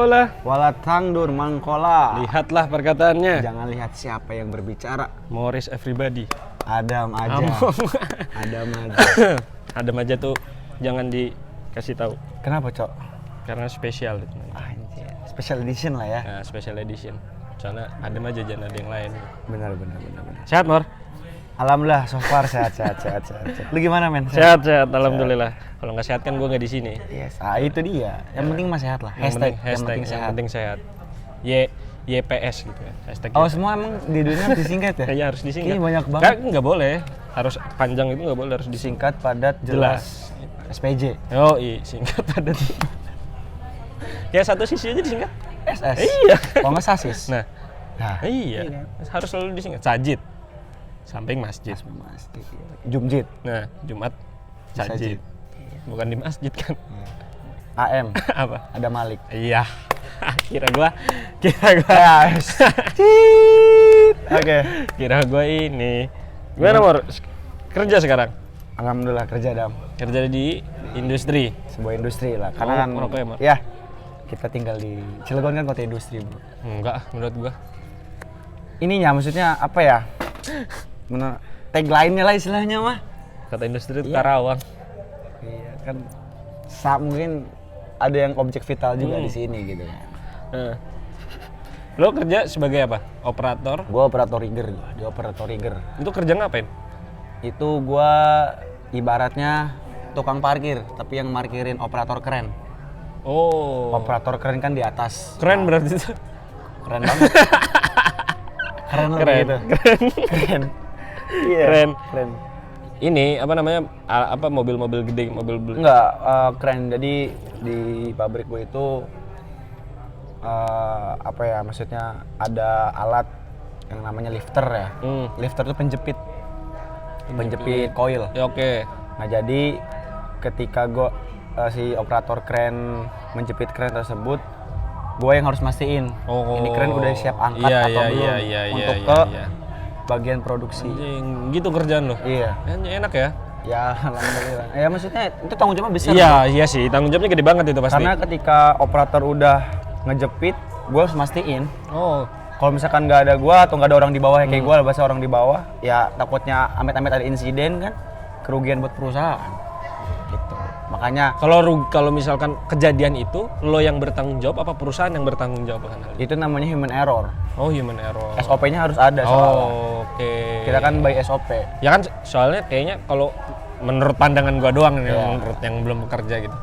Olah. Walat tangdur mangkola. Lihatlah perkataannya. Jangan lihat siapa yang berbicara. Morris everybody. Adam aja. Adam aja. Adam aja tuh jangan dikasih tahu. Kenapa, Cok? Karena spesial itu. Anjir. Special edition lah ya. Nah, special edition. Soalnya Adam aja jangan ada yang lain. Benar. Sehat, Mor? Alhamdulillah, so far sehat. Lu gimana, men? Sehat, alhamdulillah. Kalau nggak sehat kan gue nggak di sini. Yes, itu dia. Yang penting mah sehat lah. Hashtag, yang penting sehat. YPS gitu ya. Hashtag Oh, semua emang di dunia harus disingkat ya? Kayaknya harus disingkat. Ini banyak banget. Nggak boleh. Harus panjang itu nggak boleh, harus disingkat. Singkat, padat, jelas. SPJ. Oh, singkat padat. Kayak satu sisi aja disingkat. SS. Iya. Kalau nggak sasis. Nah, iya. Harus selalu disingkat. Sajid. Samping masjid. Masjid. Jumjid. Nah, Jumat sajid. Bukan di masjid kan. AM. Apa? Ada Malik. Iya. Kira gua. Oke. Kira gua ini. Gimana, Mor? Kerja sekarang? Alhamdulillah kerja, Dam. Kerja di industri. Sebuah industri lah. Karena kan merokok ya, Mor? Ya. Kita tinggal di Cilegon kan kota industri, Bro. Enggak, menurut gua. Ininya maksudnya apa ya? Tagline-nya lah istilahnya mah. Kata industri itu Karawang. Iya kan. Mungkin ada yang objek vital juga di sini gitu kan. Lo kerja sebagai apa? Operator? Gua operator rigger, di operator rigger. Itu kerja ngapain? Itu gua ibaratnya tukang parkir, tapi yang markirin operator keren. Oh. Operator keren kan di atas. Keren berarti itu. Keren banget. Keren. Keren. Iya. Keren. Ini apa namanya? Mobil-mobil gede, Enggak, keren. Jadi di pabrik gue itu maksudnya ada alat yang namanya lifter ya. Lifter itu penjepit koil. Ya, oke. Nah, jadi ketika si operator kren menjepit kren tersebut, gue yang harus mastiin ini kren udah siap angkat atau belum untuk ke bagian produksi. Gitu kerjaan lo? Iya. Enak ya? Ya, alhamdulillah. Ya maksudnya itu tanggung jawabnya besar. Iya sih, tanggung jawabnya gede banget itu pasti. Karena ketika operator udah ngejepit, gue harus mastiin. Oh. Kalau misalkan nggak ada gue atau nggak ada orang di bawah kayak gue, bahasa orang di bawah, ya takutnya amit-amit ada insiden kan, kerugian buat perusahaan. Gitu. Makanya kalau misalkan kejadian itu lo yang bertanggung jawab apa perusahaan yang bertanggung jawab kan? Itu namanya human error. Oh, human error. SOP-nya harus ada soalnya. Oke. Kita kan by SOP. Ya kan soalnya kayaknya kalau menurut pandangan gua doang nih, menurut yang belum bekerja gitu.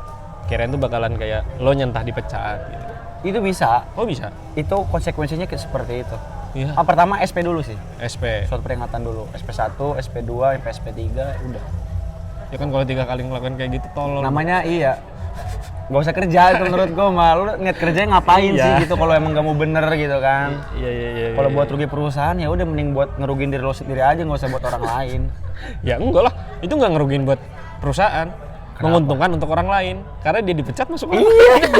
Kirain tuh bakalan kayak lo nyentah dipecat gitu. Itu bisa. Oh, bisa. Itu konsekuensinya seperti itu. Iya. Pertama SP dulu sih. SP. Surat peringatan dulu. SP1, SP2, sampai SP3 udah. Ya kan kalau 3 kali ngelakuin kayak gitu tolong. Namanya iya. Gak usah kerja itu menurut gue, malu niat kerjanya ngapain sih gitu kalau emang gak mau bener gitu kan. Iya. Kalau buat rugi perusahaan ya udah mending buat ngerugiin diri lo sendiri aja, nggak usah buat orang lain. Ya enggak lah, itu nggak ngerugiin buat perusahaan. Kenapa? Menguntungkan untuk orang lain karena dia dipecat masuk orang lain.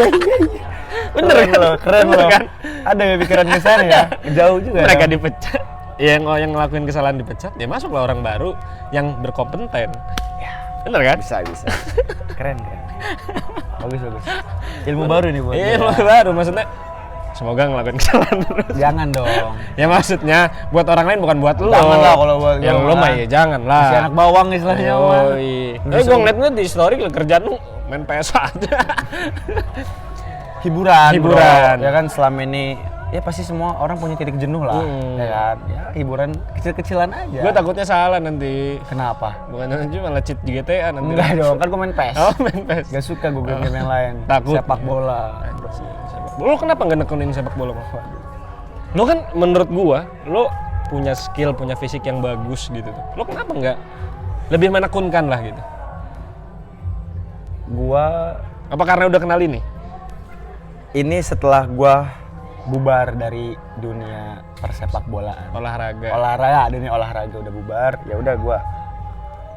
Bener keren loh kan? Ada pikiran ke sana ya, jauh juga. Mereka dipecat, yang ngelakuin kesalahan dipecat, ya masuklah orang baru yang berkompeten. Bener kan? Bisa. Keren. Bagus. Ilmu baru nih buat. Ilmu baru maksudnya. Semoga ngelakuin kesalahan terus. Jangan dong. Ya maksudnya buat orang lain bukan buat lo. Jangan lah kalau buat yang lo mah ya jangan lah. Si anak bawang istilahnya mah. Gue ngeliat di story kerjaan lu main PS aja. Hiburan. Ya kan selama ini ya pasti semua orang punya titik jenuh lah. Ya kan. Ya hiburan kecil-kecilan aja. Gue takutnya salah nanti. Kenapa? Bukan nanti malah cheat di GTA nanti. Enggak dong, kan gue main PES. Oh, main PES. Gak suka gue game yang lain. Takut. Sepak bola. Lo kenapa nggak nekunin sepak bola? Lo kan menurut gua, lo punya skill, punya fisik yang bagus gitu. Lo kenapa nggak lebih menekunkan lah gitu? Gua apa karena udah kenal ini? Ini setelah gua bubar dari dunia persepak bolaan. Dunia olahraga udah bubar. Ya udah gua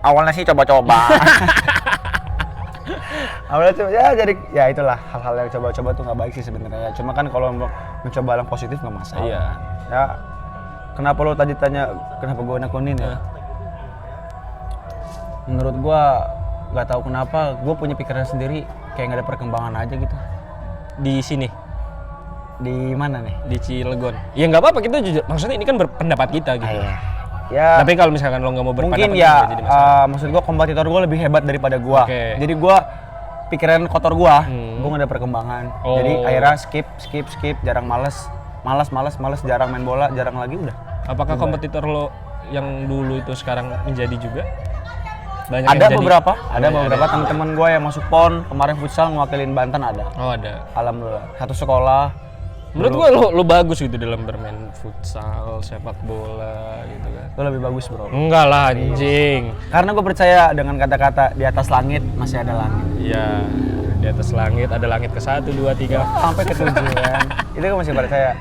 awalnya sih coba-coba. Awalnya tuh ya itulah hal-hal yang coba-coba tuh nggak baik sih sebenarnya. Cuma kan kalau mencoba yang positif nggak masalah. Iya. Ya kenapa lo tadi tanya kenapa gue nekunin ya? Menurut gue nggak tahu kenapa gue punya pikiran sendiri kayak nggak ada perkembangan aja gitu. Di sini? Di mana nih? Di Cilegon. Ya nggak apa-apa, kita jujur. Maksudnya ini kan berpendapat kita gitu. Iya. Ya. Tapi kalau misalkan lo nggak mau berpendapat, mungkin ya. Maksud gue kompetitor gue lebih hebat daripada gue. Okay. Jadi gue pikiran kotor gue nggak ada perkembangan. Jadi akhirnya skip, jarang malas, jarang main bola, jarang lagi udah. Apakah kompetitor lo yang dulu itu sekarang menjadi juga? Banyak ada yang beberapa, jadi? ada beberapa teman-teman gue yang masuk PON kemarin futsal mewakilin Banten ada. Oh ada. Alhamdulillah. Satu sekolah. Menurut gue lo bagus gitu dalam bermain futsal, sepak bola gitu kan. Lo lebih bagus bro. Enggak lah anjing. Karena gue percaya dengan kata-kata di atas langit masih ada langit. Iya. Di atas langit ada langit ke 1, 2, 3 sampai ke 7 kan. Itu gue masih percaya.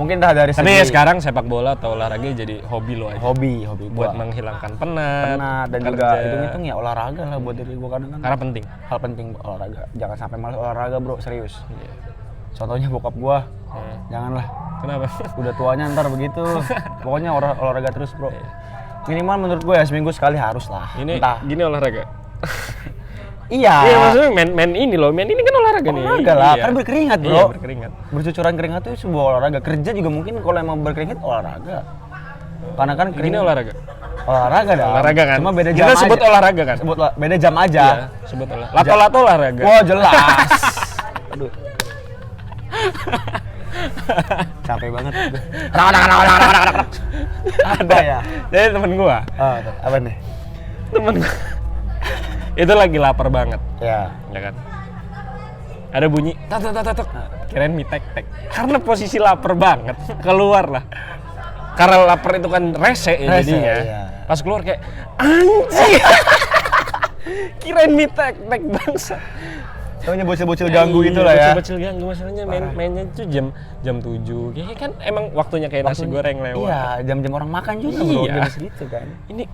Mungkin dah dari segi. Tapi ya sekarang sepak bola atau olahraga jadi hobi lo aja. Hobi buat menghilangkan penat dan kerja. Juga hitung-hitung ya olahraga lah buat diri gue kadang kan. Karena penting. Hal penting olahraga. Jangan sampai malas olahraga bro, serius. Iya. Contohnya bokap gue. Janganlah. Kenapa? Udah tuanya ntar begitu. Pokoknya olahraga terus bro. Minimal menurut gue ya seminggu sekali harus lah. Ini gini olahraga. Iya. Iya maksudnya main ini loh, main ini kan olahraga nih. Olahraga lah, kan berkeringat bro. Iya berkeringat. Bercucuran keringat itu sebuah olahraga. Kerja juga mungkin kalau emang berkeringat olahraga. Karena kan keringat. Ini olahraga. Olahraga dah. Olahraga kan. Cuma beda jam kita aja. Sebut olahraga kan. Beda jam aja. Iya, sebut olahraga. Lato-lato olahraga. Wah jelas. Aduh. Capek banget. Apa ya? Jadi temen gua. Oh, apa nih? Temen gua. Itu lagi lapar banget. Ya. Ya kan. Ada bunyi tok. Kirain mie tek. Karena posisi lapar banget, keluar lah. Karena lapar itu kan rese ya jadinya. Iya. Pas keluar kayak anjing. Kirain mie tek bangsa. Taunya bocil-bocil ganggu gitu lah ya. Bocil-bocil ganggu masalahnya mainnya itu jam 7. Kayaknya kan emang waktunya kayak nasi goreng lewat. Iya, jam-jam orang makan juga bro, jam segitu kan. Ini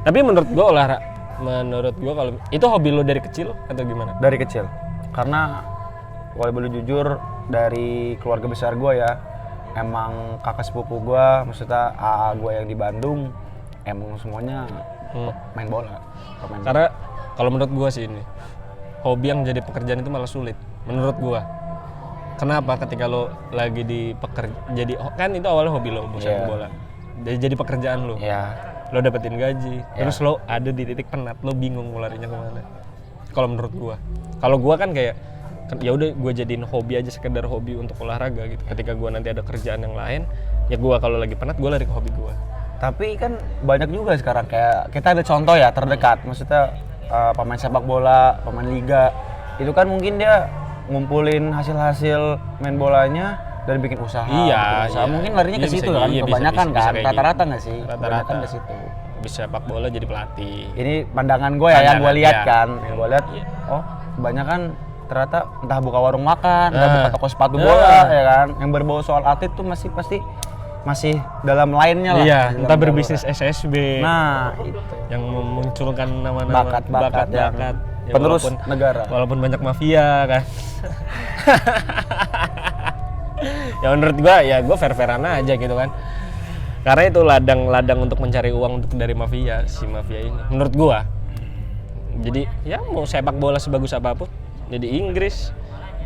tapi menurut gua kalau itu hobi lo dari kecil atau gimana? Dari kecil. Karena kalau boleh jujur dari keluarga besar gua ya, emang kakak sepupu gua, maksudnya AA gua yang di Bandung, emang semuanya main bola. Karena kalau menurut gua sih ini hobi yang jadi pekerjaan itu malah sulit menurut gua. Kenapa? Ketika lo lagi jadi kan itu awalnya hobi lo sepak bola. Jadi pekerjaan lo. Lo dapetin gaji, terus lo ada di titik penat, lo bingung mau larinya kemana. Kalau menurut gua, kalau gua kan kayak ya udah gua jadiin hobi aja, sekedar hobi untuk olahraga gitu. Ketika gua nanti ada kerjaan yang lain, ya gua kalau lagi penat gua lari ke hobi gua. Tapi kan banyak juga sekarang kayak kita ada contoh ya terdekat, maksudnya pemain sepak bola, pemain liga, itu kan mungkin dia ngumpulin hasil-hasil main bolanya dan bikin usaha. Iya. Mungkin larinya ke situ kan, kebanyakan kan, rata-rata nggak sih? Rata-rata ke situ. Bisa sepak bola jadi pelatih. Ini pandangan gue ya, yang gue lihat kan, yang gue lihat, oh kebanyakan ternyata entah buka warung makan, entah buka toko sepatu bola, ya kan, yang berbau soal atlet tuh masih dalam lainnya lah. Iya, entah berbisnis SSB. Nah, itu. Yang memunculkan nama-nama bakat-bakat ya, penerus negara. Walaupun banyak mafia kan. Ya menurut gua ya gua fair-fairan aja gitu kan. Karena itu ladang untuk mencari uang untuk dari mafia, si mafia ini. Menurut gua. Jadi ya mau sepak bola sebagus apapun, jadi Inggris,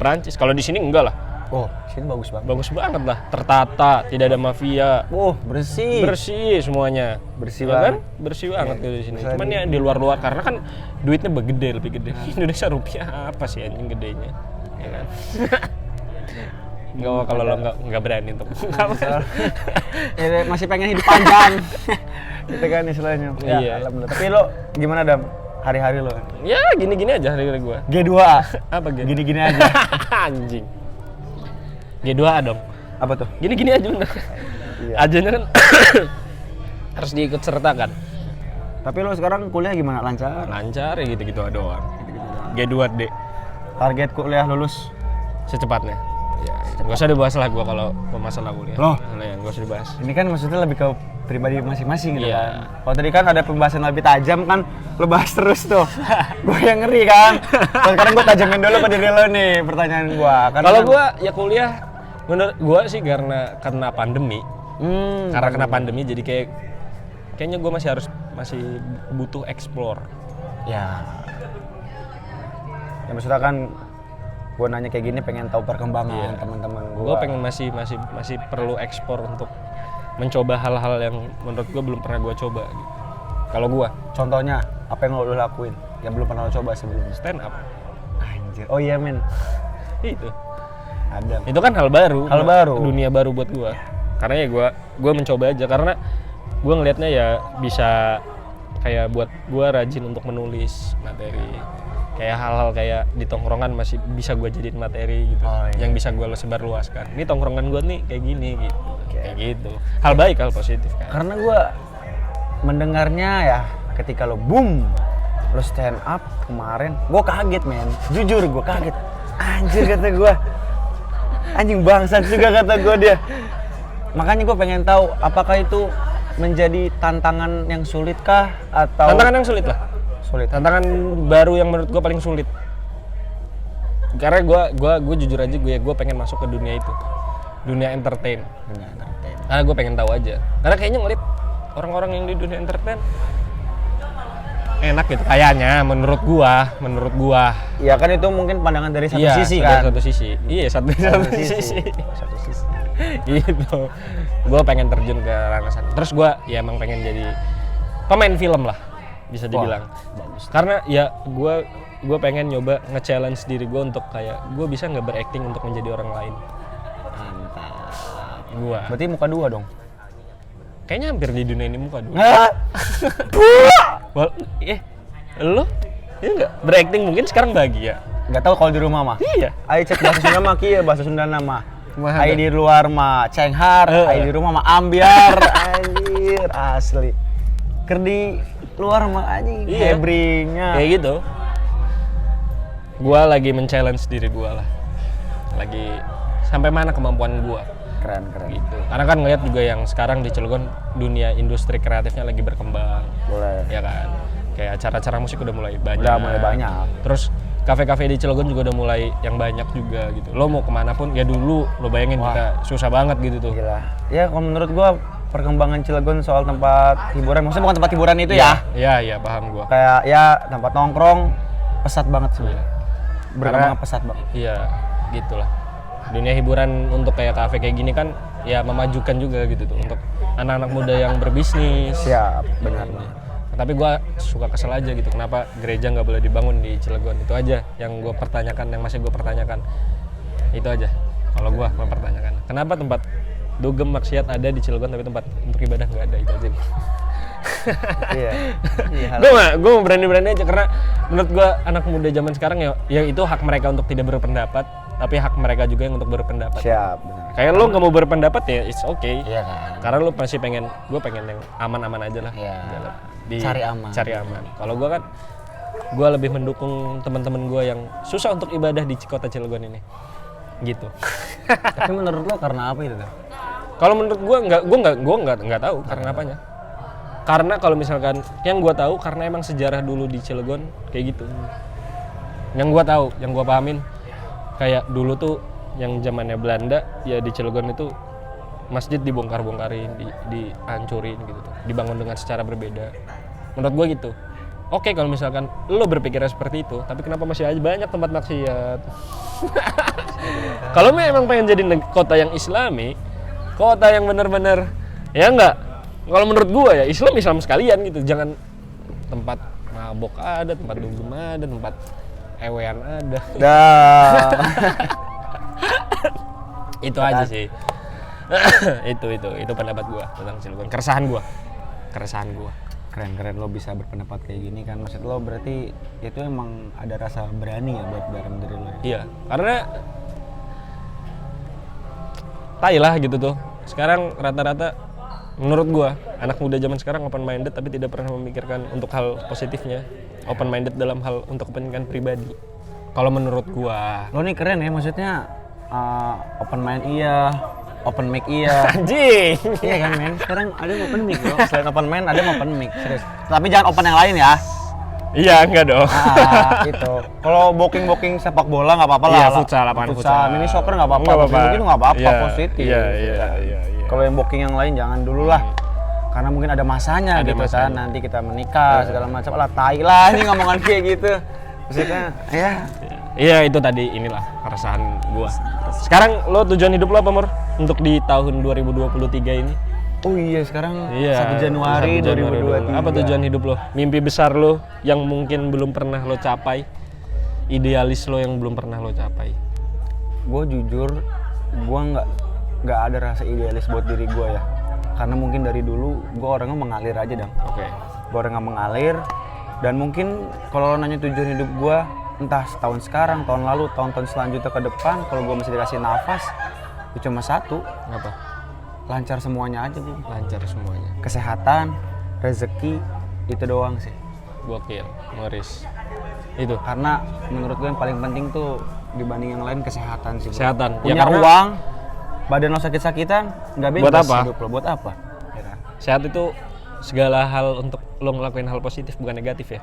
Prancis. Kalau di sini enggak lah. Oh, sini bagus banget. Bagus banget lah, tertata, tidak ada mafia. Bersih. Bersih semuanya. Bersih ya banget. Kan? Bersih banget di sini. Cuman ya di luar-luar karena kan duitnya lebih gede. Indonesia rupiah apa sih anjing gedenya? Ya kan? Enggak kalau lo enggak berani untuk masih pengen hidup panjang. Gitu kan istilahnya. Ya, iya. Alhamdulillah. Tapi lo gimana Dam? Hari-hari lo? Ya gini-gini aja hari-hari gua. G2. Apa G? Gini-gini aja. Anjing. G2A dong. Apa tuh? Gini-gini aja bener. Iya. Ajanya kan harus diikut sertakan. Tapi lo sekarang kuliah gimana? Lancar? Lancar ya gitu-gitu doang. G2D. Target kuliah lulus secepatnya. Ya, nggak usah dibahas lah gua kalau masalah kuliah. Loh? Ya, nggak usah dibahas. Ini kan maksudnya lebih ke pribadi masing-masing gitu Iya. kan. Kalau tadi kan ada pembahasan lebih tajam kan, lo bahas terus tuh. Gue yang ngeri kan. Kalau sekarang gue tajamin dulu ke diri lo nih pertanyaan gue. Kalau gue ya kuliah, menurut gue sih karena pandemi. Karena kena pandemi jadi kayaknya gue masih butuh explore. Ya. Ya maksudnya kan gue nanya kayak gini pengen tahu perkembangan teman-teman gue. Gue pengen masih perlu ekspor untuk mencoba hal-hal yang menurut gue belum pernah gue coba gitu. Kalau gue contohnya apa yang lo lakuin yang belum pernah lo coba sebelumnya? Stand up. Anjir, oh iya men. Itu Ada. itu kan hal baru, dunia baru buat gue. Karena ya gue mencoba aja, karena gue ngelihatnya ya bisa kayak buat gue rajin untuk menulis materi, kayak hal-hal kayak di tongkrongan masih bisa gue jadiin materi gitu, yang bisa gue sebarluaskan. Ini tongkrongan gue nih kayak gini gitu, kayak gitu. Hal baik, hal positif kan. Karena gue mendengarnya ya ketika lo boom, lo stand up kemarin, gue kaget men, jujur gue kaget. Anjir kata gue, anjing bangsat juga kata gue dia. Makanya gue pengen tahu apakah itu menjadi tantangan yang sulit kah atau tantangan yang sulit lah. Sulit. Tantangan baru yang menurut gue paling sulit. Karena gue jujur aja gue pengen masuk ke dunia itu, dunia entertain. Karena gue pengen tahu aja. Karena kayaknya ngeliat orang-orang yang di dunia entertain enak gitu kayaknya, menurut gua. Ya kan itu mungkin pandangan dari satu sisi kan. Satu sisi. Iya, satu sisi. Gitu. Gue pengen terjun ke ranah sana. Terus gue ya emang pengen jadi pemain film lah, bisa dibilang. Bagus. Karena ya gue pengen nyoba nge-challenge diri gue untuk kayak gue bisa nggak berakting untuk menjadi orang lain. Mantap. Gua. Berarti muka dua dong. Kayaknya hampir di dunia ini muka dua. Lo? Iya nggak? Berakting mungkin sekarang bahagia. Nggak tahu kalau di rumah mah. Iya. Ayo cek bahasa Sunda mah kieu, bahasa Sunda nama. Ayo di luar mah cenghar, ayo di rumah mah ambiar. Anjir, asli. Ker di luar mah anjing hebringnya. Kayak gitu. Gua lagi men-challenge diri gua lah. Lagi sampai mana kemampuan gua. Keren gitu. Karena kan ngeliat juga yang sekarang di Cilegon dunia industri kreatifnya lagi berkembang. Boleh. Ya kan. Kayak acara-acara musik udah mulai banyak. Terus kafe-kafe di Cilegon juga udah mulai yang banyak juga gitu. Lo mau kemana pun ya dulu lo bayangin kita susah banget gitu tuh. Gila. Ya kalau menurut gua perkembangan Cilegon soal tempat hiburan, maksudnya bukan tempat hiburan itu ya? Iya, paham gua. Kayak ya tempat nongkrong pesat banget sih. Berkembang pesat banget. Iya, gitulah. Dunia hiburan untuk kayak kafe kayak gini kan ya memajukan juga gitu tuh untuk anak-anak muda yang berbisnis. Siap, benar. Tapi gue suka kesel aja gitu kenapa gereja nggak boleh dibangun di Cilegon. Itu aja yang gue pertanyakan, yang masih gue pertanyakan. Itu aja kalau gue mempertanyakan kenapa tempat dugem maksiat ada di Cilegon tapi tempat untuk ibadah nggak ada. Itu aja. Iya. Gue mau berani-berani aja karena menurut gue anak muda zaman sekarang ya itu hak mereka untuk tidak berpendapat, tapi hak mereka juga yang untuk berpendapat. Siap, benar. Kayak lo nggak mau berpendapat ya it's okay. Iya kan. Karena lo pasti gue pengen yang aman-aman aja lah. Iya. Cari aman. Kalau gue kan gue lebih mendukung teman-teman gue yang susah untuk ibadah di kota Cilegon ini. Gitu. Tapi menurut lo karena apa itu? Kalau menurut gue nggak tahu karena apanya. Karena kalau misalkan yang gue tahu karena emang sejarah dulu di Cilegon kayak gitu. Yang gue tahu, yang gue pahamin kayak dulu tuh yang zamannya Belanda ya di Cilegon itu masjid dibongkar-bongkarin, dihancurin gitu tuh. Dibangun dengan secara berbeda. Menurut gue gitu. Oke, kalau misalkan lo berpikirnya seperti itu, tapi kenapa masih aja banyak tempat maksiat? Kalau memang pengen jadi kota yang Islami, kota yang benar-benar ya enggak. Kalau menurut gua ya Islam sekalian gitu. Jangan tempat mabok ada, tempat dugem ada, tempat ewean ada. Itu aja sih. itu pendapat gua tentang Cilegon. Keresahan gua. Keren lo bisa berpendapat kayak gini kan. Maksud lo berarti itu emang ada rasa berani ya buat dalam diri lo. Iya, karena tai lah gitu tuh. Sekarang rata-rata menurut gua anak muda zaman sekarang open minded tapi tidak pernah memikirkan untuk hal positifnya. Open minded dalam hal untuk kepentingan pribadi. Kalau menurut gua, lo nih keren ya, maksudnya open mind iya, open mic iya. Anjing. Iya kan men, sekarang ada yang open mic loh. Selain open mind ada yang open mic, serius. Tapi jangan open yang lain ya. Iya, enggak dong. Itu. Kalau booking sepak bola nggak apa-apa lah. Iya, lapangan futsal. Mini soccer nggak apa-apa. Mungkin nggak apa-apa, positif. Iya. Kalau yang booking yang lain jangan dulu lah. Karena mungkin ada masanya gitu kan. Nanti kita menikah segala macam. Lah tai lah ini ngomongan kayak gitu. Maksudnya ya Iya itu tadi inilah keresahan gua. Sekarang lo tujuan hidup lo apa Mur? Untuk di tahun 2023 ini? Oh iya sekarang Iya, 1 Januari 2023. Apa tujuan hidup lo? Mimpi besar lo yang mungkin belum pernah lo capai? Idealis lo yang belum pernah lo capai? Gue jujur, gue nggak ada rasa idealis buat diri gue ya. Karena mungkin dari dulu gue orangnya mengalir aja dong. Oke. Gue orangnya mengalir dan mungkin kalau lo nanya tujuan hidup gue, entah setahun sekarang, tahun lalu, tahun-tahun selanjutnya ke depan, kalau gue masih dikasih nafas, itu cuma satu. Apa? Lancar semuanya aja Bu. Lancar semuanya. Kesehatan, rezeki, itu doang sih. Gokil, Morris. Itu. Karena menurut gue yang paling penting tuh dibanding yang lain kesehatan sih. Kesehatan. Punya uang, badan lo sakit-sakitan, nggak bebas buat apa? hidup lo. Buat apa? Ya kan? Sehat itu segala hal untuk lo ngelakuin hal positif bukan negatif ya.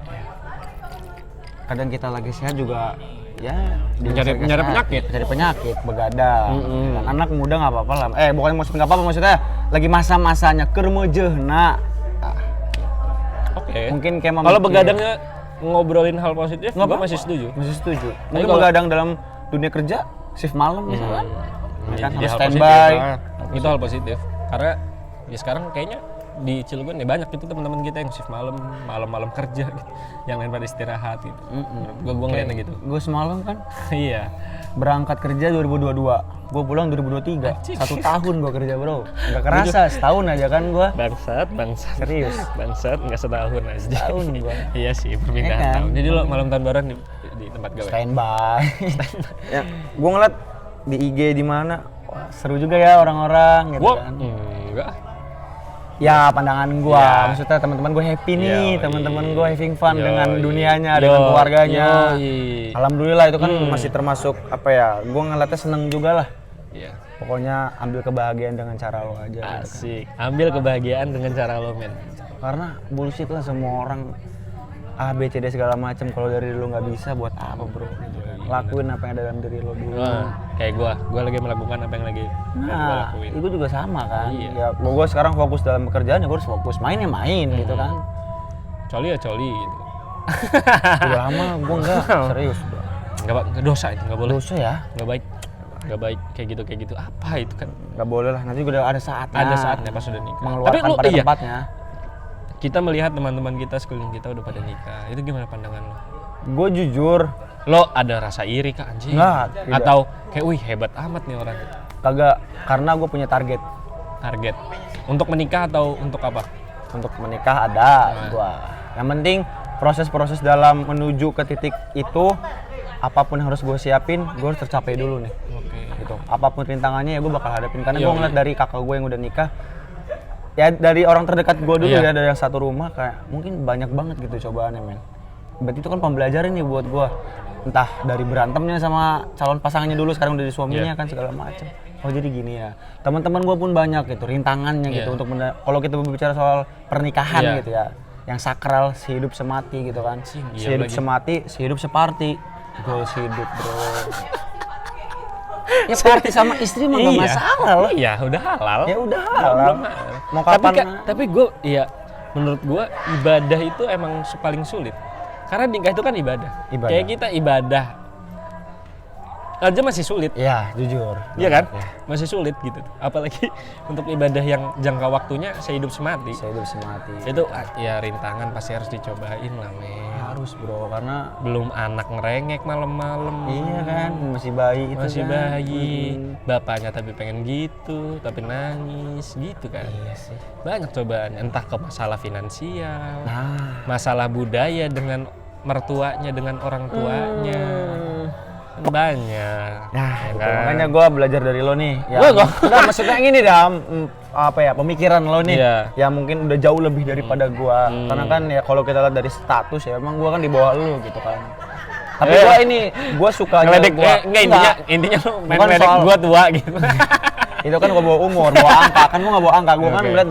Kadang kita lagi sehat juga ya Mencari penyakit. Mencari penyakit, begadang. Dan anak muda nggak apa-apa lah. Bukan maksud nggak apa-apa, maksudnya lagi masa-masanya kermejehna. Oke. Mungkin kayak kalau begadangnya ngobrolin hal positif, gue masih setuju. Masih setuju. Mungkin begadang dalam dunia kerja, shift malam misalkan. Kan harus hal standby. positif, itu hal positif. Karena ya sekarang kayaknya di Cilegon ya banyak itu teman-teman kita yang shift malam kerja gitu. Yang lain pada istirahat gitu. Menurut gue ngeliatnya gitu. Gue semalam kan Iya. berangkat kerja 2022. Gue pulang 2023. 1 tahun gue kerja bro. Nggak kerasa, setahun aja kan gue. Bangsat. Serius. Bangsat nggak setahun aja. Setahun gue. Iya sih, perpindahan kan? tahun. Jadi lo malam tahun baru di tempat gawe. Standby. Ya, gue ngeliat di IG di mana, wah, seru juga ya orang-orang gitu Gua kan. enggak. Ya pandangan gue, Ya. maksudnya teman-teman gue happy nih, Yoi. teman-teman gue having fun dengan Yoi. dunianya, dengan keluarganya. Yoi. Alhamdulillah itu kan masih termasuk apa ya, gue ngeliatnya seneng juga lah. Iya. Pokoknya ambil kebahagiaan dengan cara lo aja. Gitu kan. Asik. Ambil kebahagiaan dengan cara lo, men. Karena bullshit lah semua orang A, B, C, D segala macam. Kalau dari lo nggak bisa, buat apa bro? Gitu kan. Lakuin apa yang ada dalam diri lo dulu. Wah, kayak gua lagi melakukan apa yang lagi gua Nah, lakuin. itu juga sama kan. Iya. Ya, gue sekarang fokus dalam pekerjaan, ya gue harus fokus main ya main gitu kan. Coli ya coli gitu. Udah lama gue enggak serius. Enggak dosa itu, enggak boleh. Dosa ya. Enggak baik. Enggak baik kayak gitu. Apa itu kan? Nggak boleh lah. Nanti udah ada saatnya. Ada saatnya pas udah nikah. Mengeluarkan pada tempatnya. Kita melihat teman-teman kita sekeliling kita udah pada nikah. Itu gimana pandangan lo? Gue jujur Lo ada rasa iri kah anjing? Nggak, tidak. Atau kayak wih hebat amat nih orang. kagak, karena gue punya target. Target untuk menikah atau untuk apa? Untuk menikah ada gue. Yang penting proses-proses dalam menuju ke titik itu, apapun yang harus gue siapin, gue harus tercapai dulu nih. Oke. Gitu. Apapun rintangannya ya gue bakal hadapin. Karena Iya, gue ngeliat dari kakak gue yang udah nikah, ya dari orang terdekat gue dulu Iya. ya, dari yang satu rumah, kayak mungkin banyak banget gitu cobaannya men. Berarti itu kan pembelajaran nih buat gue. Entah dari berantemnya sama calon pasangannya dulu, sekarang udah di suaminya kan segala macam. Oh jadi gini ya. Teman-teman gue pun banyak gitu rintangannya gitu untuk kalau kita berbicara soal pernikahan gitu ya. Yang sakral, sehidup semati gitu kan. Sehidup semati, sehidup separti. Goals hidup bro. Ya party sama istri mah gak masalah loh. Iya, udah halal. Ya udah halal. Mau Tapi kapan? tapi gue ya menurut gue ibadah itu emang paling sulit. Karena nikah itu kan ibadah. Kayak kita ibadah aja masih sulit. Ya, jujur. Iya kan? Masih sulit gitu. Apalagi untuk ibadah yang jangka waktunya sehidup semati. Sehidup semati. Itu ya rintangan pasti harus dicobain lah, men. Harus bro, karena Belum anak ngerengek malam-malam. iya kan, masih bayi itu Masih kan. bayi. Bapaknya tapi pengen gitu, tapi nangis gitu kan. Iya sih. Banyak cobaan, entah ke masalah finansial, Nah, masalah budaya dengan mertuanya, dengan orang tuanya. Kan banyak. nah ya itu. kan? Makanya gue belajar dari lo nih. Ya, Gua enggak, maksudnya gini dah, apa ya, pemikiran lo nih. Iya. Ya mungkin udah jauh lebih daripada gue. Karena kan ya kalau kita lihat dari status ya, emang gue kan di bawah lo gitu kan. Tapi gue suka aja Ngeledek, gua. intinya lu main Bukan ngeledek soal- gua tua gitu. Itu kan gue bawa umur, bawa angka. Kan gue gak bawa angka, gue kan Oke. melihat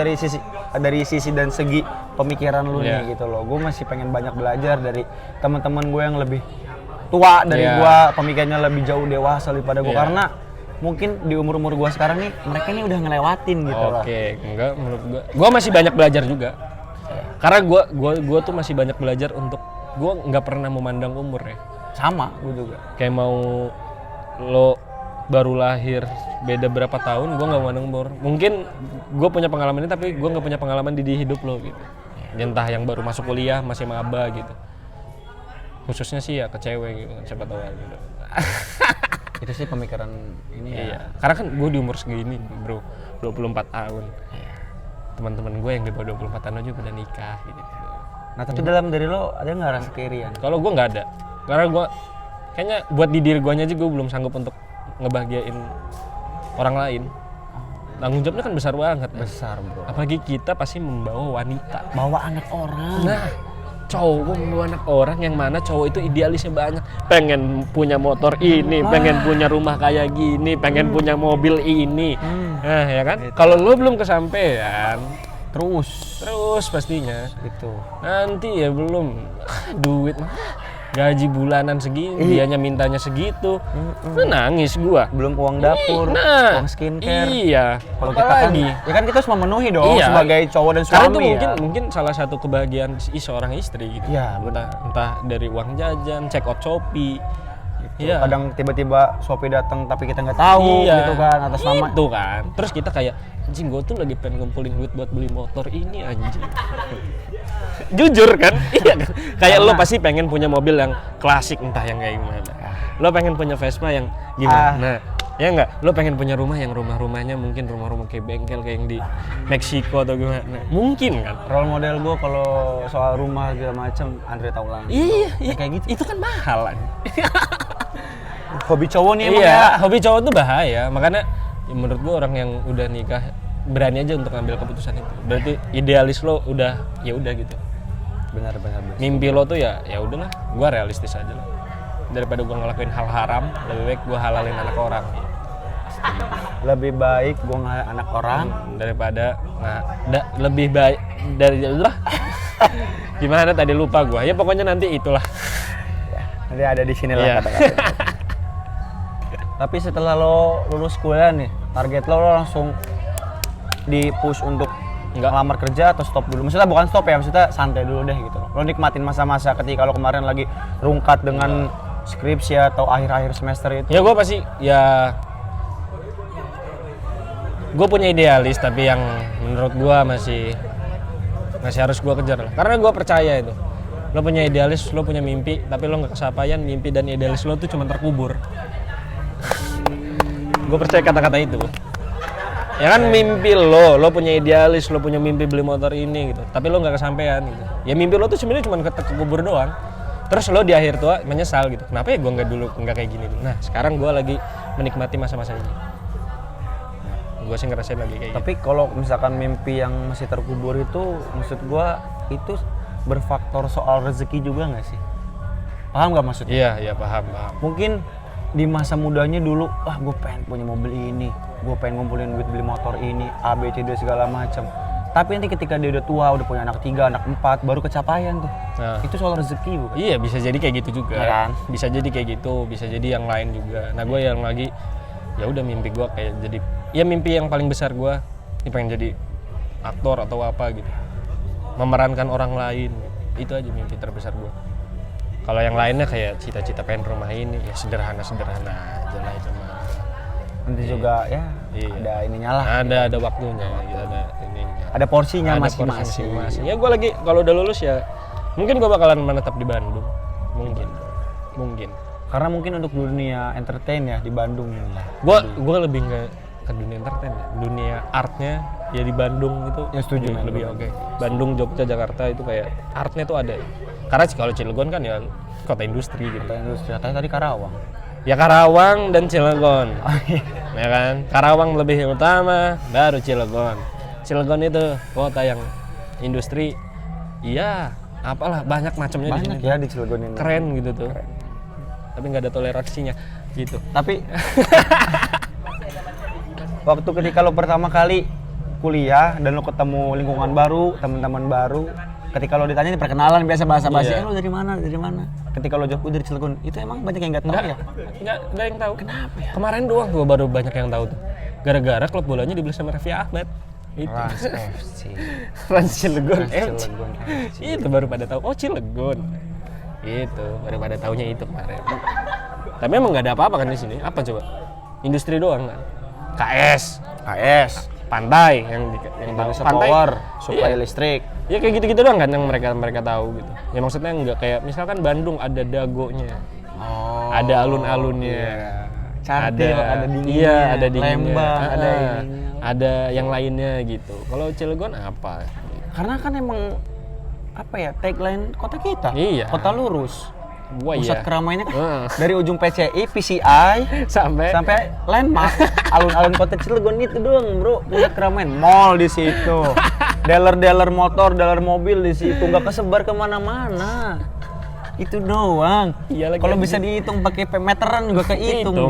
dari sisi dan segi pemikiran lu Iya. nih gitu loh. Gue masih pengen banyak belajar dari teman-teman gue yang lebih tua dari Iya. gue, pemikirannya lebih jauh dewasa daripada gue. Iya. Karena mungkin di umur-umur gue sekarang nih, mereka nih udah ngelewatin gitu loh. Oke, enggak menurut gua masih banyak belajar juga. Karena gua tuh masih banyak belajar untuk gua nggak pernah memandang umur ya. Sama, gue juga. Kayak mau lo baru lahir beda berapa tahun, gue nggak mandang umur. Mungkin gue punya pengalaman ini tapi gue nggak punya pengalaman di hidup lo gitu. Entah yang baru masuk kuliah masih maba gitu. Khususnya sih ya ke cewek gitu, siapa tahu gitu. Itu sih pemikiran ini Iya. Karena kan gue di umur segini bro, 24 tahun. Iya. Teman-teman gue yang di bawah 24 tahun aja udah nikah gitu. Nah tapi dalam diri lo ada nggak rasa keirian? Kalau gue nggak ada, karena gue kayaknya buat di diri gue aja gue belum sanggup untuk ngebahagiain orang lain. Tanggung jawabnya kan besar banget. Besar bro. Apalagi kita pasti membawa wanita. Bawa anak orang. Nah, cowok membawa anak orang yang mana cowok itu idealisnya banyak. Pengen punya motor ini, pengen punya rumah kayak gini, pengen punya mobil ini. Nah ya kan, kalau lo belum kesampean, terus pastinya Gitu. nanti ya belum duit mah gaji bulanan segini, dianya mintanya segitu, nangis gua. Belum uang dapur, Nah, uang skincare. iya. Kalau kita kan, ya kan kita harus memenuhi dong Iya. sebagai cowok dan Karena itu suami mungkin salah satu kebahagiaan seorang istri gitu. Iya, Entah dari uang jajan, check out Shopee. Gitu. Iya. Kadang tiba-tiba Shopee datang tapi kita nggak tahu Iya. gitu kan atas nama. Itu kan. Terus kita kayak anjing gue tuh lagi pengen ngumpulin duit buat beli motor ini anjing. Jujur kan? Iya kan? Kayak lo pasti pengen punya mobil yang klasik entah yang kayak gimana. Lo pengen punya Vespa yang gimana? Nah, ya enggak? Lo pengen punya rumah yang rumah-rumahnya mungkin rumah-rumah kayak bengkel kayak yang di Meksiko atau gimana? Mungkin kan? Role model gue kalau soal rumah segala macem Andre Taulani. Iya, kayak gitu. Itu kan mahal kan? Hobi cowok nih emang Iya, ya. hobi cowok tuh bahaya. Makanya ya menurut gua orang yang udah nikah berani aja untuk ngambil keputusan itu. Berarti idealis lo udah ya udah gitu. Benar. Mimpi lo tuh ya udahlah, gua realistis aja lah. Daripada gua ngelakuin hal haram, lebih baik gua halalin anak orang. Lebih baik gue ngeliat anak orang Daripada lebih baik dari lah. Gimana tadi lupa gua. Ya pokoknya nanti itulah. nanti ada di sini lah Iya. kata-kata. Tapi setelah lo lulus kuliah nih, target lo langsung di push untuk ngelamar kerja atau stop dulu? Maksudnya bukan stop ya, maksudnya santai dulu deh gitu. Lo nikmatin masa-masa ketika lo kemarin lagi rungkat dengan skripsi atau akhir-akhir semester itu. Ya gue pasti ya gue punya idealis tapi yang menurut gue masih harus gue kejar lah. Karena gue percaya itu. Lo punya idealis, lo punya mimpi, tapi lo nggak kesampaian, mimpi dan idealis lo tuh cuma terkubur. Gue percaya kata-kata itu. Ya kan mimpi lo punya idealis, lo punya mimpi beli motor ini gitu. Tapi lo nggak kesampaian gitu. Ya mimpi lo tuh sebenarnya cuma terkubur doang. Terus lo di akhir tua menyesal gitu. Kenapa ya gue nggak kayak gini dulu. Nah sekarang gue lagi menikmati masa-masa ini. Gue sih ngerasain lagi kayak Tapi kalau misalkan mimpi yang masih terkubur itu, maksud gue itu berfaktor soal rezeki juga nggak sih? Paham nggak maksudnya? Iya paham. Mungkin di masa mudanya dulu, gue pengen punya mobil ini, gue pengen ngumpulin duit beli motor ini, A, B, C, D segala macam. Tapi nanti ketika dia udah tua, udah punya anak 3, anak 4, baru kecapaian tuh. Nah. Itu soal rezeki bukan? Iya bisa jadi kayak gitu juga. Ya kan? Bisa jadi kayak gitu, bisa jadi yang lain juga. Nah gue yang lagi ya udah mimpi gue kayak jadi ya mimpi yang paling besar gue ini pengen jadi aktor atau apa gitu, memerankan orang lain. Itu aja mimpi terbesar gue. Kalau yang lainnya kayak cita-cita pengen rumah ini ya sederhana aja lah itu mah. Nanti juga ya ada ininya lah. Ada waktunya, gitu, ada ininya. Ada porsinya Ada masing-masing. porsi. Ya gue lagi kalau udah lulus ya mungkin gue bakalan menetap di Bandung. Mungkin. Karena mungkin untuk dunia entertain ya di Bandung lah. Gue lebih ke dunia entertain ya. Dunia artnya ya di Bandung itu Ya, setuju, lebih oke. Bandung, Jogja, Jakarta itu kayak artnya tuh ada. Karena kalau Cilegon kan ya kota industri gitu. Kata industri, katanya tadi Karawang. Ya Karawang dan Cilegon. Oh, iya. Ya kan? Karawang lebih utama, baru Cilegon. Cilegon itu kota yang industri. Iya, apalah banyak macamnya di sini. Banyak ya di Cilegon ini. Keren gitu tuh. Tapi nggak ada toleransinya gitu. Tapi waktu ketika lo pertama kali kuliah dan lo ketemu lingkungan baru, teman-teman baru, ketika lo ditanya perkenalan biasa bahasa-basi, Iya. lo dari mana? Ketika lo jawab dari Cilegon, itu emang banyak yang nggak tahu ya? Nggak yang tahu. Kenapa ya? Kemarin doang gue baru banyak yang tahu tuh. Gara-gara klub bolanya dibeli sama Raffi Ahmad. Itu. Rans FC. Rans Cilegon Rans FC. Cilegon FC. Itu baru pada tahu. Oh Cilegon. Gitu, daripada taunya itu kemarin. Tapi emang nggak ada apa-apa kan di sini. Apa coba? Industri doang kan. KS, pantai yang Indonesia pantai, Power, supply listrik. Ya kayak gitu-gitu doang kan yang mereka tahu gitu. Ya maksudnya nggak kayak misalkan Bandung ada dagonya, ada alun-alunnya, Cantil, ada dinginnya, iya ada dinginnya, Lembang, ada ininya. ada yang lainnya gitu. Kalau Cilegon apa? Karena kan emang apa ya tagline kota kita, Iya. kota lurus. Gua Pusat iya. keramaiannya kan dari ujung PCI, PCI sampai landmark alun-alun kota Cilegon itu doang, bro. Pusat keramaian, mall di situ, dealer motor, dealer mobil di situ, nggak kesebar kemana-mana. Itu doang. Iya lagi. Kalau bisa dihitung pakai meteran juga kehitung,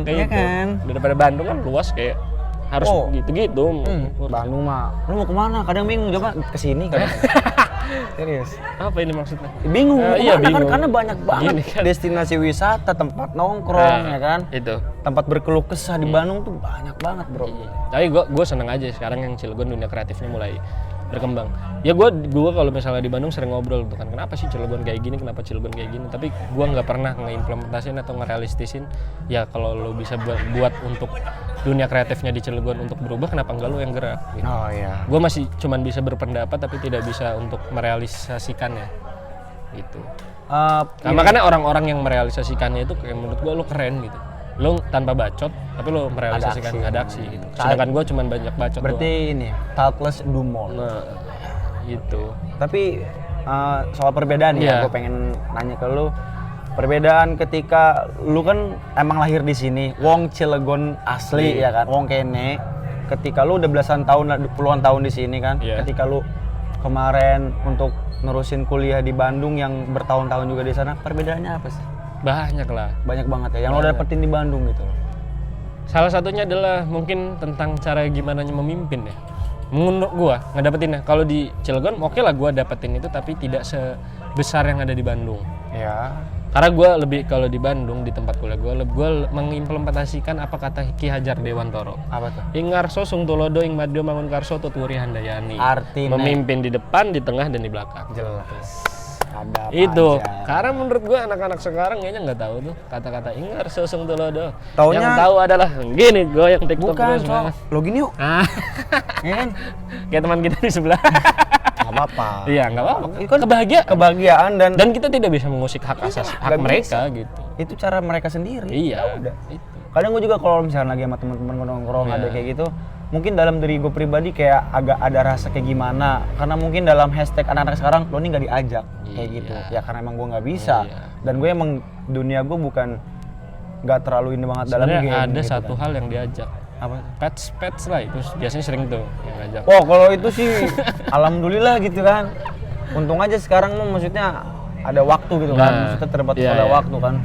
Kayak ya itu. kan? Daripada Bandung kan luas kayak harus gitu-gitu. Bandung mah, lu mau kemana? Kadang bingung, coba kesini kadang. Serius. Apa ini maksudnya? Bingung, Iya, bingung. Kan, karena banyak banget Gini kan. destinasi wisata, tempat nongkrong, ya kan? Itu. Tempat berkeluh kesah di Bandung tuh banyak banget, bro. Tapi gue seneng aja sekarang yang Cilegon dunia kreatifnya mulai berkembang. Ya gue kalau misalnya di Bandung sering ngobrol tuh kan, kenapa sih Cilegon kayak gini, kenapa Cilegon kayak gini. Tapi gue nggak pernah ngeimplementasiin atau ngerealistisin. Ya kalau lo bisa buat untuk dunia kreatifnya di Cilegon untuk berubah, kenapa enggak lo yang gerak? Gitu. Oh iya. Gue masih cuman bisa berpendapat tapi tidak bisa untuk merealisasikannya. Gitu. Nah, makanya orang-orang yang merealisasikannya itu kayak menurut gue lo keren gitu. Lo tanpa bacot tapi lo merealisasikan ada aksi gitu. Sedangkan gue cuman banyak bacot. Berarti doang. ini talkless do more. Nah, gitu. Tapi soal perbedaan Iya. ya, gue pengen nanya ke lu. Perbedaan ketika lu kan emang lahir di sini, wong Cilegon asli ya kan, wong kene. Ketika lu udah belasan tahun, puluhan tahun di sini kan, ketika lu kemarin untuk nerusin kuliah di Bandung yang bertahun-tahun juga di sana, perbedaannya apa sih? Banyak lah. Banyak banget ya, yang lo dapetin di Bandung gitu loh. Salah satunya adalah mungkin tentang cara gimana memimpin ya. Menurut gua ngedapetinnya. Kalau di Cilegon oke lah gua dapetin itu tapi tidak sebesar yang ada di Bandung. Ya. Karena gua lebih kalau di Bandung di tempat kuliah gua mengimplementasikan apa kata Ki Hajar Dewantoro. Apa tuh? Ingarso sung tulodo ing madyo mangun karso tuturi handayani. Artinya memimpin di depan, di tengah dan di belakang. jelas. Ada apa Itu aja. karena menurut gua anak-anak sekarang kayaknya nggak tahu tuh kata-kata ingar sosong tulodo. Taunya- Yang tahu adalah gini gua yang TikTok Bukan, terus, so, login yuk. ya kan? Kayak teman kita di sebelah. Gak apa-apa. Iya nggak apa-apa. Itu kan Kebahagiaan dan dan kita tidak bisa mengusik hak asasi hak nggak mereka gitu. itu cara mereka sendiri. Iya. Udah. Itu. Kadang gue juga kalau misalnya lagi sama teman-teman nongkrong Iya. ada kayak gitu, mungkin dalam diri gue pribadi kayak agak ada rasa kayak gimana, karena mungkin dalam hashtag anak-anak sekarang lo nih nggak diajak kayak Iya. gitu. Ya karena emang gue nggak bisa. Iya. Dan gue emang dunia gue bukan nggak terlalu ini banget dalam game. Sebenarnya ada gitu satu kan. hal yang diajak. Apa? Pets lah itu biasanya sering tuh yang ngajak. Oh kalau itu sih alhamdulillah gitu kan. Untung aja sekarang mah maksudnya ada waktu gitu kan. Nah, Maksudnya terbatas iya, ada iya. waktu kan.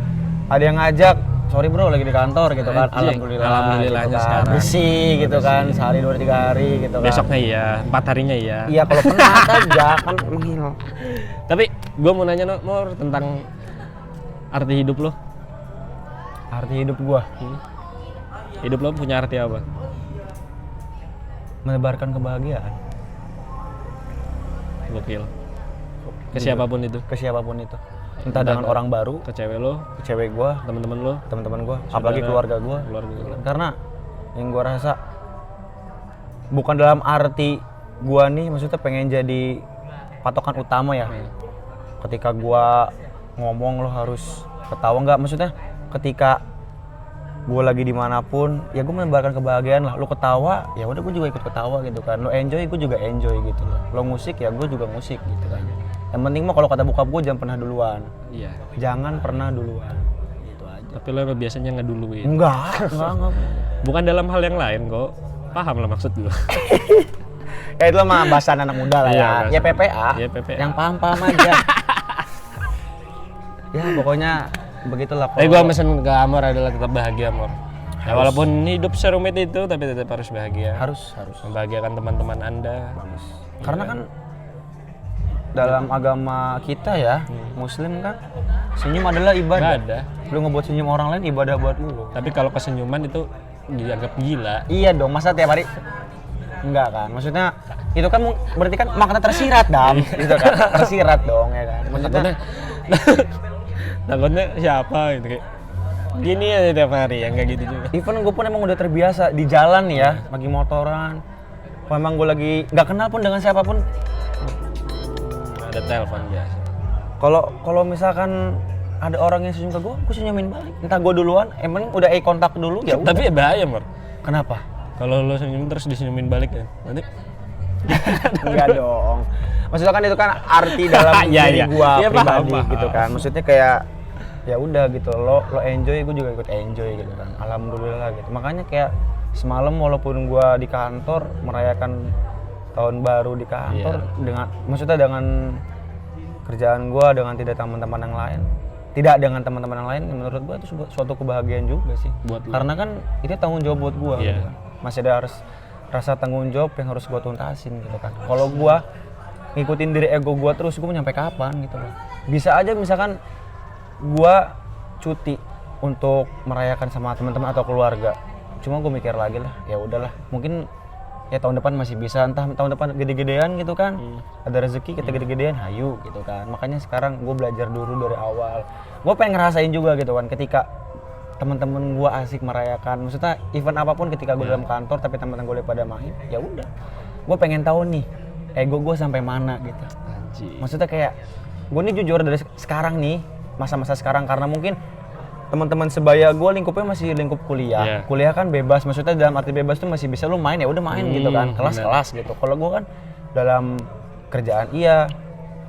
Ada yang ngajak, sorry bro lagi di kantor gitu kan. Anjing, alhamdulillahnya gitu kan. sekarang. Bersih gitu kan, sehari 2-3 hari gitu kan. Besoknya iya, 4 harinya iya. Iya kalau penat aja kan menghil. Tapi gue mau nanya Mor tentang arti hidup lo. Arti hidup gua Hidup lo punya arti apa? menebarkan kebahagiaan Gokil. Ke siapapun itu. ke siapapun itu. Entah dengan orang baru, Ke cewek lo, ke cewek gua, teman-teman lo, teman-teman gua, apalagi keluarga gua. keluarga lo. Karena yang gua rasa bukan dalam arti gua nih maksudnya pengen jadi patokan utama ya. Ketika gua ngomong lo harus ketawa nggak, maksudnya ketika gua lagi dimanapun ya gua menebarkan kebahagiaan lah. Lo ketawa ya udah gua juga ikut ketawa gitu kan. Lo enjoy gua juga enjoy gitu loh. Lo musik ya gua juga musik gitu kan. Yang penting mah kalau kata bokap gua jangan pernah duluan. Iya. Jangan pernah duluan. Gitu aja. Tapi lo biasanya ngeduluin. Enggak. Bukan dalam hal yang lain kok. Paham lah maksud lo. Ya itu mah bahasa anak muda lah Iya, ya. bahasa- Ya PPA. Ya, PPA. Yang paham-paham aja. Ya pokoknya begitulah. Tapi gue mesen ke Amor adalah tetap bahagia Amor. Ya, walaupun hidup serumit itu tapi tetap harus bahagia. harus. Membahagiakan teman-teman Anda. Karena kan dalam agama kita ya, Muslim kan senyum adalah ibadah. Ibadah. Lu ngebuat senyum orang lain ibadah buat lu. Tapi kalau kesenyuman itu dianggap gila. Iya dong, masa tiap hari enggak kan? Maksudnya itu kan berarti kan makna tersirat dam, gitu kan? Tersirat dong ya kan. Maksudnya Takutnya Takutnya siapa gitu kayak gini aja tiap hari yang kayak gitu juga. Even gue pun emang udah terbiasa di jalan nih ya, lagi motoran. Kalau emang gue lagi nggak kenal pun dengan siapapun, Ada telepon biasa. kalau misalkan ada orang yang senyum ke gue senyumin balik. Entah gue duluan, emang udah eye kontak dulu ya udah. Tapi bahaya, Mar. Kenapa? Kalau lo senyum terus disenyumin balik ya. Nanti Enggak dong. Maksudnya kan itu kan arti dalam diri gua Iya, pribadi paham. gitu kan. Maksudnya kayak ya udah gitu, lo enjoy, gue juga ikut enjoy gitu kan. Alhamdulillah gitu. Makanya kayak semalam walaupun gua di kantor merayakan tahun baru di kantor dengan kerjaan gua dengan tidak teman-teman yang lain. Tidak dengan teman-teman yang lain, menurut gua itu suatu kebahagiaan juga sih. Buat lo. Karena kan itu tanggung jawab buat gua Iya. gitu kan. Masih ada rasa tanggung jawab yang harus gua tuntasin gitu kan. Kalau gua ngikutin diri ego gua terus, gua mau nyampe kapan gitu loh. Bisa aja misalkan gua cuti untuk merayakan sama teman-teman atau keluarga. Cuma gua mikir lagi lah, ya udahlah. Mungkin ya tahun depan masih bisa, entah tahun depan gede-gedean gitu kan. Ada rezeki kita gede-gedean, hayu gitu kan. Makanya sekarang gua belajar dulu dari awal. Gua pengen ngerasain juga gitu kan ketika teman-teman gue asik merayakan, maksudnya event apapun ketika gue dalam kantor tapi teman-teman gue pada main, ya udah, gue pengen tahu nih ego gue sampai mana gitu. Anjir. Maksudnya kayak gue nih jujur dari sekarang nih, masa-masa sekarang, karena mungkin teman-teman sebaya gue lingkupnya masih lingkup kuliah. Kuliah kan bebas, maksudnya dalam arti bebas tuh masih bisa lu main, ya udah main gitu kan, kelas-kelas gitu. Kalau gue kan dalam kerjaan iya,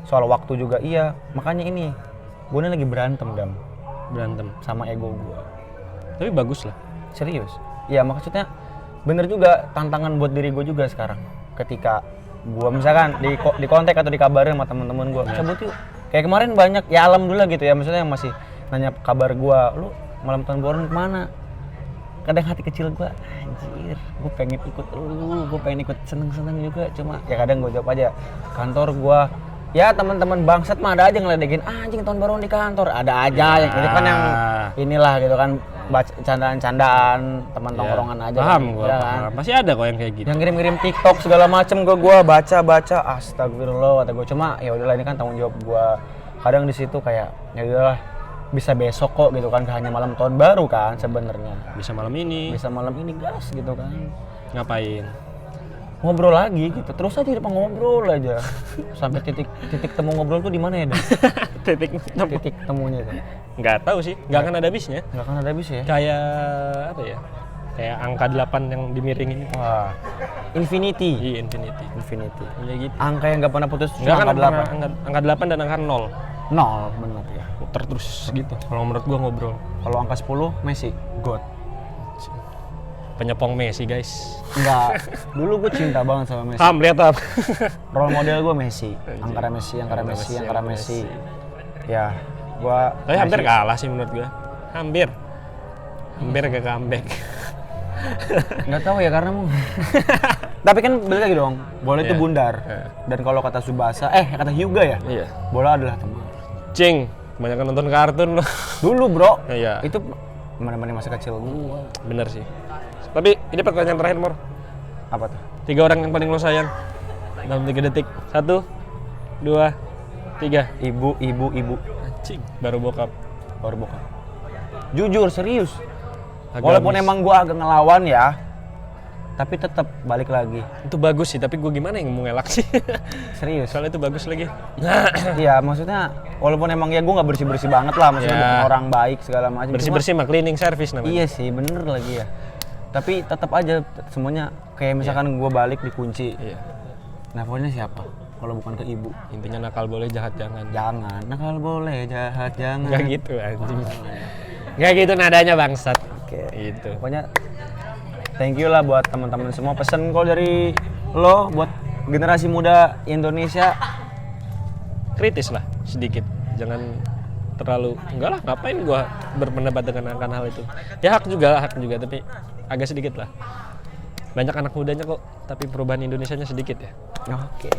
soal waktu juga iya, makanya ini gue nih lagi berantem sama ego gue. Tapi bagus lah. Serius? Ya maksudnya bener juga, tantangan buat diri gue juga sekarang. Ketika gue misalkan di kontak atau dikabarin sama temen-temen gue, cabut yuk. Kayak kemarin banyak, ya alhamdulillah gitu ya, maksudnya yang masih nanya kabar gue, lu malam tahun baru kemana? Kadang hati kecil gue, anjir, gue pengen ikut lu, gue pengen ikut seneng-seneng juga. Cuma ya kadang gue jawab aja, kantor gue, ya teman-teman bangsat mah ada aja ngeledekin, anjing tahun baru di kantor, ada aja yang itu kan yang inilah gitu kan, candaan-candaan teman tongkrongan aja. Paham kan, gua, paham. Masih ada kok yang kayak gitu. Yang ngirim-ngirim TikTok segala macem ke gua, baca, astagfirullah kata gua. Cuma ya udahlah, ini kan tanggung jawab gua. Kadang di situ kayak ya udahlah, bisa besok kok gitu kan, hanya malam tahun baru kan sebenarnya. Bisa malam ini. Bisa malam ini gas gitu kan. Ngapain? Ngobrol lagi gitu, terus aja depan ngobrol aja. Sampai titik temu ngobrol tuh di mana ya, Dan? Titik temunya tuh. Nggak tahu sih, nggak akan ada habisnya. Nggak akan ada habis ya? Kayak apa ya? Kayak angka 8 yang dimiringin itu. Wah, infinity. Iya, infinity. Ya gitu. Angka yang nggak pernah putus, Nggak kan angka 8. angka 8 dan angka 0. 0, bener ya. Putar terus gitu. Kalau menurut gua ngobrol. Kalau angka 10, Messi, God. Penyepong Messi, guys. Enggak, dulu gue cinta banget sama Messi. Lihat apa? Role model gue Messi. Angkara Messi. Ya, gua Tapi hampir kalah sih menurut gua. Hampir gak comeback. Nggak tahu ya, karena mau. Tapi kan balik lagi dong, bola itu Iya. bundar. Dan kalau kata Subasa, kata Hyuga ya, Iya. bola adalah teman. Cing, kebanyakan nonton kartun lo. Dulu bro, Iya. itu mana-mana masa kecil gua. Bener sih. Tapi ini pertanyaan terakhir, Mor. Apa tuh? 3 orang yang paling lo sayang dalam 3 detik. 1, 2, 3. Ibu. Anjing, baru bokap. Baru bokap. Jujur, serius. Agamis. Walaupun emang gua agak ngelawan ya, tapi tetap balik lagi. Itu bagus sih, tapi gue gimana yang mau ngelak sih? Serius. Soalnya itu bagus lagi. Iya, maksudnya walaupun emang ya gue nggak bersih banget lah, maksudnya Ya. bukan orang baik segala macam. Bersih-bersih mah cleaning service namanya. Iya sih, bener lagi ya. Tapi tetap aja semuanya kayak misalkan gue balik dikunci. Iya. Nelfonnya siapa? Kalau bukan ke ibu. Intinya nakal boleh, jahat jangan. Jangan, nakal boleh, jahat jangan. Enggak gitu anjing. Enggak gitu nadanya bangsat. Oke. Gitu. Pokoknya thank you lah buat teman-teman semua. Pesen kalau dari lo buat generasi muda Indonesia, Kritis lah sedikit. Jangan terlalu enggak lah, ngapain gua berpendapat dengan akan hal itu. Ya hak juga tapi agak sedikit lah. Banyak anak mudanya kok, tapi perubahan Indonesianya sedikit ya. Oke.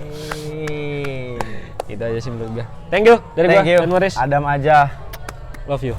Itu aja sih menurut gua. Thank you dari gua, Thank you. Dan Morris. Adam aja. Love you.